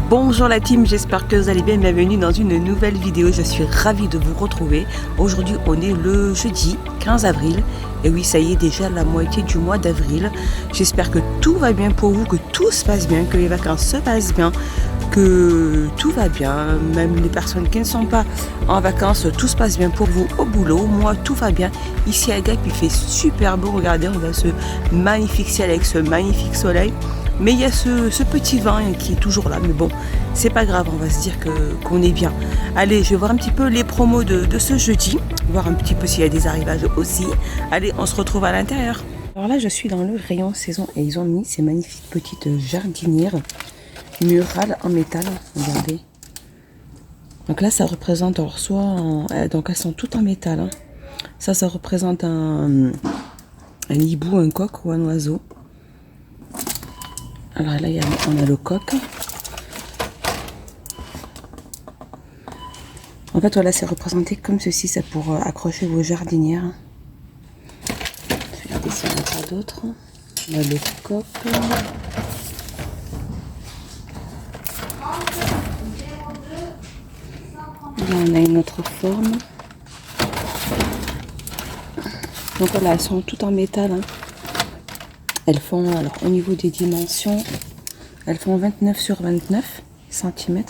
Bonjour la team, j'espère que vous allez bien, bienvenue dans une nouvelle vidéo, je suis ravie de vous retrouver. Aujourd'hui on est le jeudi 15 avril et oui ça y est déjà la moitié du mois d'avril. J'espère que tout va bien pour vous, que tout se passe bien, que les vacances se passent bien, que tout va bien, même les personnes qui ne sont pas en vacances, tout se passe bien pour vous au boulot. Moi tout va bien, ici à Gap il fait super beau, regardez on a ce magnifique ciel avec ce magnifique soleil. Mais il y a ce petit vent qui est toujours là. Mais bon, c'est pas grave, on va se dire qu'on est bien. Allez, je vais voir un petit peu les promos de ce jeudi. Voir un petit peu s'il y a des arrivages aussi. Allez, on se retrouve à l'intérieur. Alors là, je suis dans le rayon saison et ils ont mis ces magnifiques petites jardinières murales en métal. Regardez. Donc là, ça représente, alors donc elles sont toutes en métal. Hein. Ça représente un hibou, un coq ou un oiseau. Alors là, on a le coq. En fait, voilà, c'est représenté comme ceci, ça pour accrocher vos jardinières. Regardez si on n'a pas d'autres. On a le coq. Là, on a une autre forme. Donc voilà, elles sont toutes en métal. Hein. Elles font, alors au niveau des dimensions, elles font 29 sur 29 cm.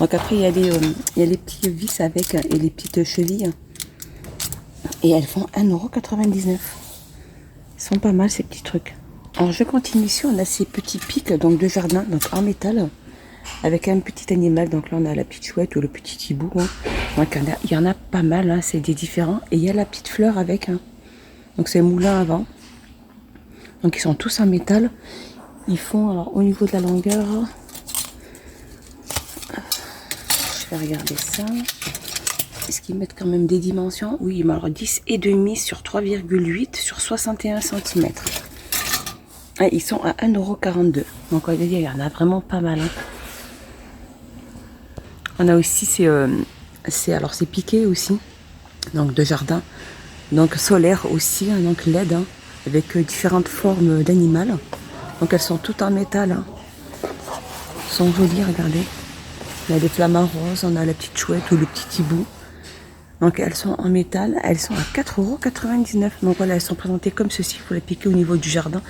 Donc après, il y a les petits vis avec et les petites chevilles. Et elles font 1,99 €. Ils sont pas mal ces petits trucs. Alors je continue ici, on a ces petits pics donc de jardin, donc en métal, avec un petit animal. Donc là, on a la petite chouette ou le petit hibou. Hein. Donc il y en a pas mal, hein, c'est des différents. Et il y a la petite fleur avec. Hein. Donc c'est moulin avant. Donc ils sont tous en métal. Ils font, alors au niveau de la longueur, je vais regarder ça. Est-ce qu'ils mettent quand même des dimensions? Oui, mais alors 10,5 sur 3,8 sur 61 cm. Et ils sont à 1,42 €. Donc on va dire, il y en a vraiment pas mal. Hein. On a aussi ces piquets aussi, donc de jardin, donc solaire aussi, hein, donc LED. Hein. Avec différentes formes d'animal. Donc elles sont toutes en métal. Hein. Elles sont jolies, regardez. On a des flamants roses, on a la petite chouette ou le petit hibou. Donc elles sont en métal, elles sont à 4,99 €. Donc voilà, elles sont présentées comme ceci pour les piquer au niveau du jardin,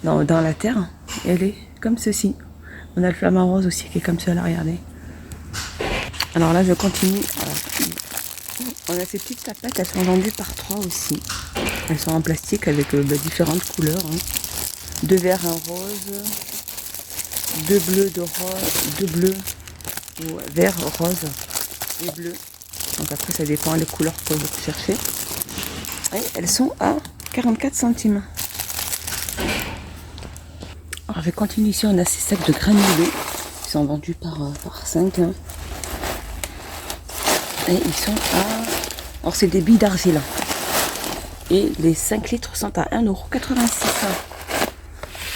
dans la terre. Et elle est comme ceci. On a le flamant rose aussi qui est comme ça, là, regardez. Alors là, je continue. Alors, on a ces petites tapettes, elles sont vendues par 3 aussi. Elles sont en plastique avec différentes couleurs. Hein. 2 verts, un rose, 2 bleus, deux bleus, ou vert, rose et bleu. Donc après ça dépend des couleurs que vous cherchez. Et elles sont à 44 centimes. Alors je vais continuer ici, on a ces sacs de granulés. Ils sont vendus par 5. Hein. Et ils sont à... Alors c'est des billes d'argile. Et les 5 litres sont à 1,86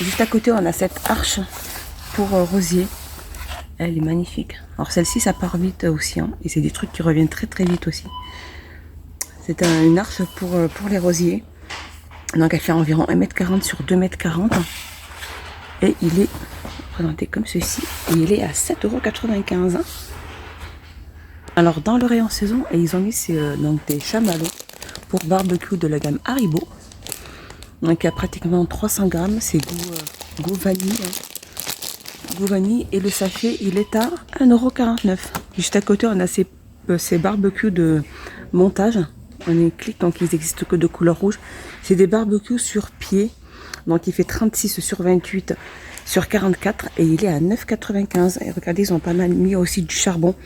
€. Juste à côté, on a cette arche pour rosier. Elle est magnifique. Alors celle-ci, ça part vite aussi. Hein. Et c'est des trucs qui reviennent très très vite aussi. C'est une arche pour les rosiers. Donc elle fait environ 1,40 m sur 2,40 m. Et il est présenté comme ceci. Et il est à 7,95 €. Alors dans le rayon saison, et ils ont mis donc des chamallows pour barbecue de la gamme Haribo. Donc il y a pratiquement 300 grammes, c'est goût vanille. Hein. Goût vanille et le sachet il est à 1,49 €. Juste à côté on a ces barbecues de montage. On y clique, donc ils n'existent que de couleur rouge. C'est des barbecues sur pied. Donc il fait 36 sur 28 sur 44 et il est à 9,95 €. Et regardez, ils ont pas mal mis aussi du charbon.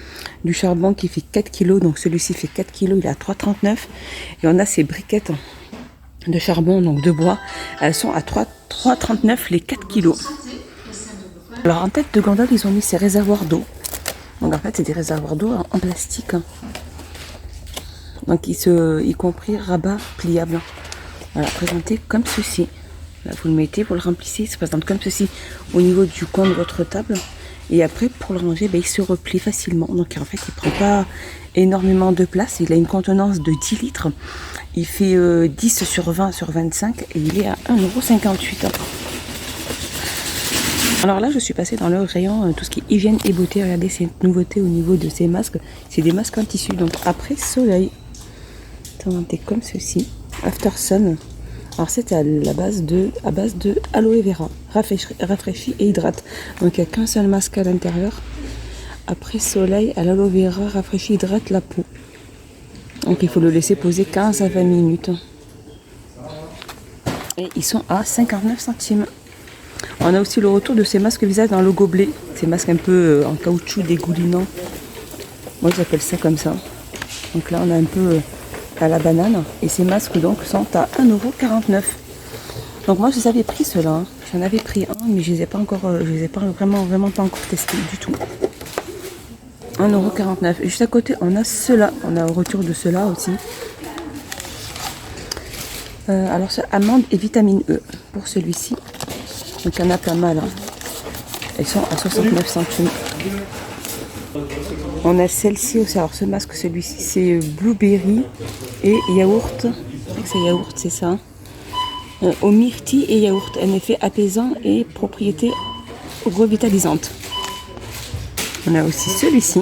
Du charbon qui fait 4 kg. Donc celui-ci fait 4 kg, il est à 3,39 €. Et on a ces briquettes de charbon, donc de bois. Elles sont à 3,39 € les 4 kg. Alors en tête de gondole, ils ont mis ces réservoirs d'eau. Donc en fait, c'est des réservoirs d'eau en plastique. Donc y compris rabat pliable. Voilà, présenté comme ceci. Là, vous le mettez, vous le remplissez, il se présente comme ceci au niveau du coin de votre table. Et après, pour le ranger, il se replie facilement. Donc en fait, il ne prend pas énormément de place. Il a une contenance de 10 litres. Il fait 10 sur 20 sur 25 et il est à 1,58 €. Alors là, je suis passée dans le rayon tout ce qui est hygiène et beauté. Regardez ces nouveautés au niveau de ces masques. C'est des masques en tissu, donc après soleil. Présenté comme ceci. After Sun. Alors c'est à base de aloe vera. Rafraîchit et hydrate. Donc il n'y a qu'un seul masque à l'intérieur. Après soleil, à l'aloe vera, rafraîchit, hydrate la peau. Donc il faut le laisser poser 15 à 20 minutes. Et ils sont à 59 centimes. On a aussi le retour de ces masques visage dans le gobelet. Ces masques un peu en caoutchouc dégoulinant. Moi j'appelle ça comme ça. Donc là on a un peu à la banane. Et ces masques donc sont à 1,49 €. Donc moi je les avais pris ceux-là. Hein. J'en avais pris un mais je les ai pas encore, vraiment pas encore testés du tout. 1,49 €. Juste à côté on a ceux-là. On a le retour de ceux-là aussi. Alors c'est amande et vitamine E pour celui-ci. Donc il y en a pas mal. Hein. Elles sont à 69 centimes. On a celle-ci aussi. Alors ce masque, celui-ci, c'est blueberry et yaourt. C'est yaourt, c'est ça. Au myrtille et yaourt. Un effet apaisant et propriété revitalisante. On a aussi celui-ci.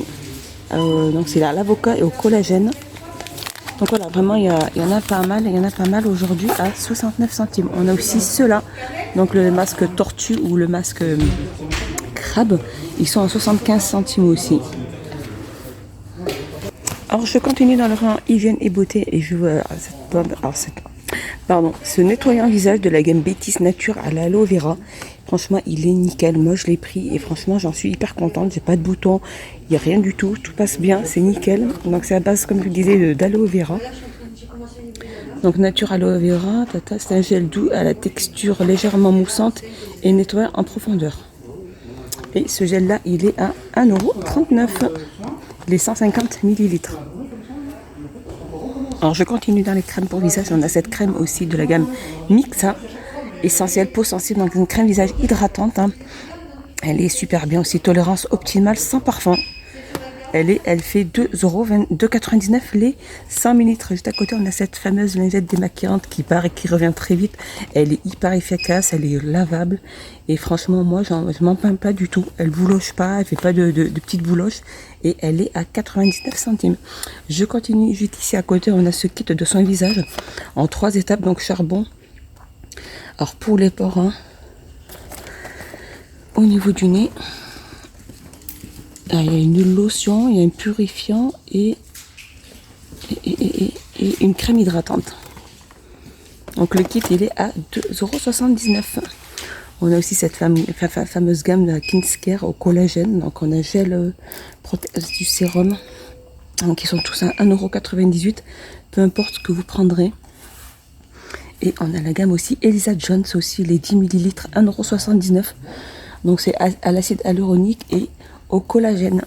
Donc c'est l'avocat et au collagène. Donc voilà, vraiment il y en a pas mal aujourd'hui à 69 centimes. On a aussi ceux-là, donc le masque tortue ou le masque crabe, ils sont à 75 centimes aussi. Alors je continue dans le rang hygiène et beauté et je vois ce nettoyant visage de la gamme Bétis Nature à l'aloe vera. Franchement, il est nickel. Moi, je l'ai pris et franchement, j'en suis hyper contente. J'ai pas de boutons, il n'y a rien du tout. Tout passe bien, c'est nickel. Donc, c'est à base, comme je vous disais, d'aloe vera. Donc, Nature Aloe Vera, c'est un gel doux à la texture légèrement moussante et nettoyant en profondeur. Et ce gel-là, il est à 1,39 €. Les 150 ml. Alors, je continue dans les crèmes pour visage. On a cette crème aussi de la gamme Mixa. Essentielle peau sensible, donc une crème visage hydratante. Hein. Elle est super bien aussi. Tolérance optimale sans parfum. Elle fait 2,99 € les 100 ml. Juste à côté, on a cette fameuse lingette démaquillante qui revient très vite. Elle est hyper efficace, elle est lavable. Et franchement, moi, je m'en plains pas du tout. Elle bouloche pas, elle fait pas de petites bouloches. Et elle est à 99 centimes. Je continue, juste ici à côté, on a ce kit de soin visage en 3 étapes, donc charbon. Alors pour les pores, hein, au niveau du nez, il y a une lotion, il y a un purifiant et une crème hydratante. Donc le kit il est à 2,79 €. On a aussi cette fameuse gamme de Kinscare au collagène. Donc on a gel du sérum. Donc ils sont tous à 1,98 €. Peu importe ce que vous prendrez. Et on a la gamme aussi Elisa Jones aussi, les 10 ml, 1,79 €. Donc c'est à l'acide hyaluronique et au collagène,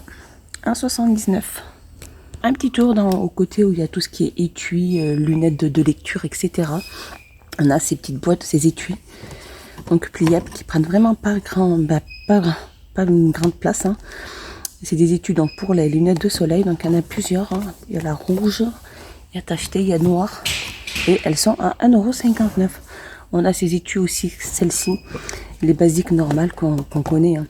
1,79 €. Un petit tour au côté où il y a tout ce qui est étui, lunettes de lecture, etc. On a ces petites boîtes, ces étuis, donc pliables, qui prennent vraiment pas une grande place. Hein. C'est des étuis donc pour les lunettes de soleil, donc il y en a plusieurs. Hein. Il y a la rouge, il y a tacheté, il y a noir. Et elles sont à 1,59 €. On a ces étuis aussi, celles-ci, les basiques normales qu'on connaît. Hein.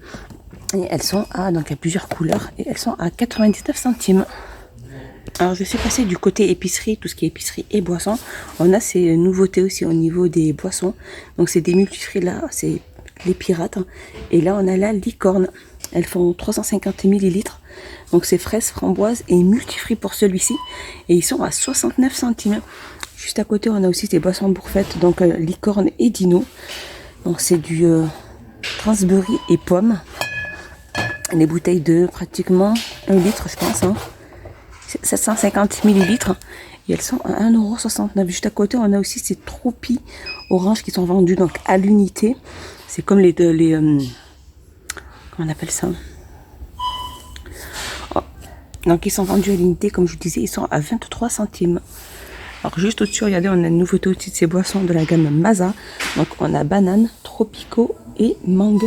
Et elles sont donc il y a plusieurs couleurs et elles sont à 99 centimes. Alors je suis passée du côté épicerie, tout ce qui est épicerie et boissons. On a ces nouveautés aussi au niveau des boissons. Donc c'est des multifruits là, c'est les pirates. Hein. Et là on a la licorne. Elles font 350 ml. Donc c'est fraises, framboises et multifruits pour celui-ci. Et ils sont à 69 centimes. Juste à côté, on a aussi des boissons bourfettes, donc licorne et dino. Donc c'est du transberry et pomme. Les bouteilles de pratiquement 1 litre, je pense. Hein. 750 ml. Et elles sont à 1,69 €. Juste à côté, on a aussi ces Tropi oranges qui sont vendus donc à l'unité. C'est comme les comment on appelle ça? Oh. Donc ils sont vendus à l'unité, comme je vous disais, ils sont à 23 centimes. Alors juste au-dessus, regardez, on a une nouveauté aussi de ces boissons de la gamme Maza. Donc on a banane, tropico et mangue.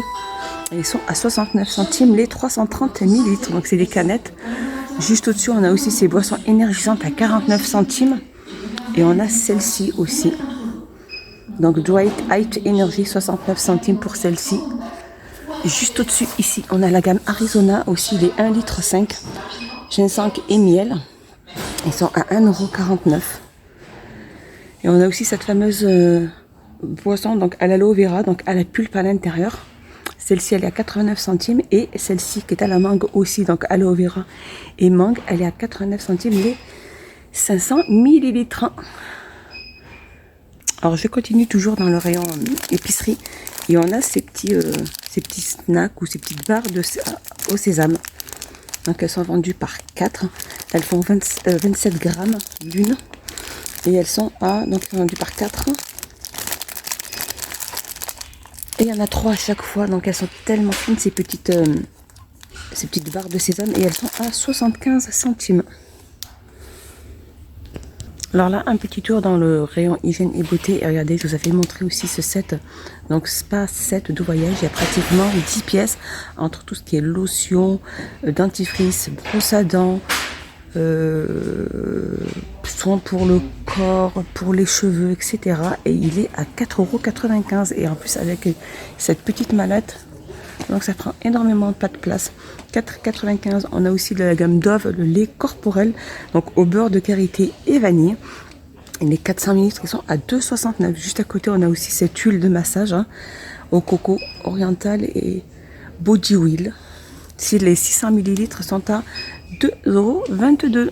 Et ils sont à 69 centimes les 330 ml. Donc c'est des canettes. Juste au-dessus, on a aussi ces boissons énergisantes à 49 centimes. Et on a celle-ci aussi. Donc Dwight Height Energy, 69 centimes pour celle-ci. juste au-dessus, ici, on a la gamme Arizona, aussi les 1,5 litre, ginseng et miel. Ils sont à 1,49 €. Et on a aussi cette fameuse boisson donc à l'aloe vera, donc à la pulpe à l'intérieur. Celle-ci, elle est à 89 centimes. Et celle-ci, qui est à la mangue aussi, donc aloe vera et mangue, elle est à 89 centimes les 500 millilitres. Alors, je continue toujours dans le rayon épicerie. Et on a ces petits snacks ou ces petites barres au sésame. Donc, elles sont vendues par 4. Elles font 27 grammes l'une. Et elles sont vendues par 4. Et il y en a 3 à chaque fois. Donc, elles sont tellement fines, ces petites barres de sésame. Et elles sont à 75 centimes. Alors là, un petit tour dans le rayon hygiène et beauté. Et regardez, je vous avais montré aussi ce set. Donc, spa set de voyage. Il y a pratiquement 10 pièces entre tout ce qui est lotion, dentifrice, brosse à dents, soins pour le corps, pour les cheveux, etc. Et il est à 4,95 €. Et en plus, avec cette petite mallette, donc ça prend énormément pas de place. 4,95 €. On a aussi de la gamme Dove, le lait corporel, donc au beurre de karité et vanille. Et les 400 ml qui sont à 2,69 €. Juste à côté, on a aussi cette huile de massage au coco oriental et body oil. Si les 600 ml sont à 2,22 €.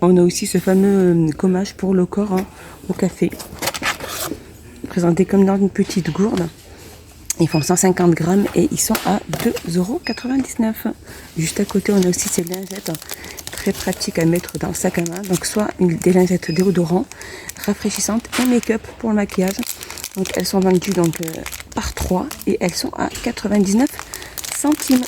On a aussi ce fameux gommage pour le corps au café, présenté comme dans une petite gourde. Ils font 150 grammes et ils sont à 2,99 €. Juste à côté, on a aussi ces lingettes très pratiques à mettre dans le sac à main. Donc, soit des lingettes déodorants, rafraîchissantes et make-up pour le maquillage. Donc, elles sont vendues par 3 et elles sont à 99 centimes.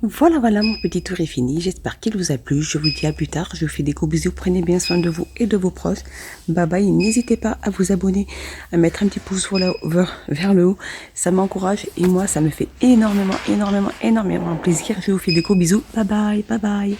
Voilà, mon petit tour est fini. J'espère qu'il vous a plu. Je vous dis à plus tard. Je vous fais des gros bisous. Prenez bien soin de vous et de vos proches. Bye bye. N'hésitez pas à vous abonner, à mettre un petit pouce vers le haut. Ça m'encourage et moi, ça me fait énormément plaisir. Je vous fais des gros bisous. Bye bye.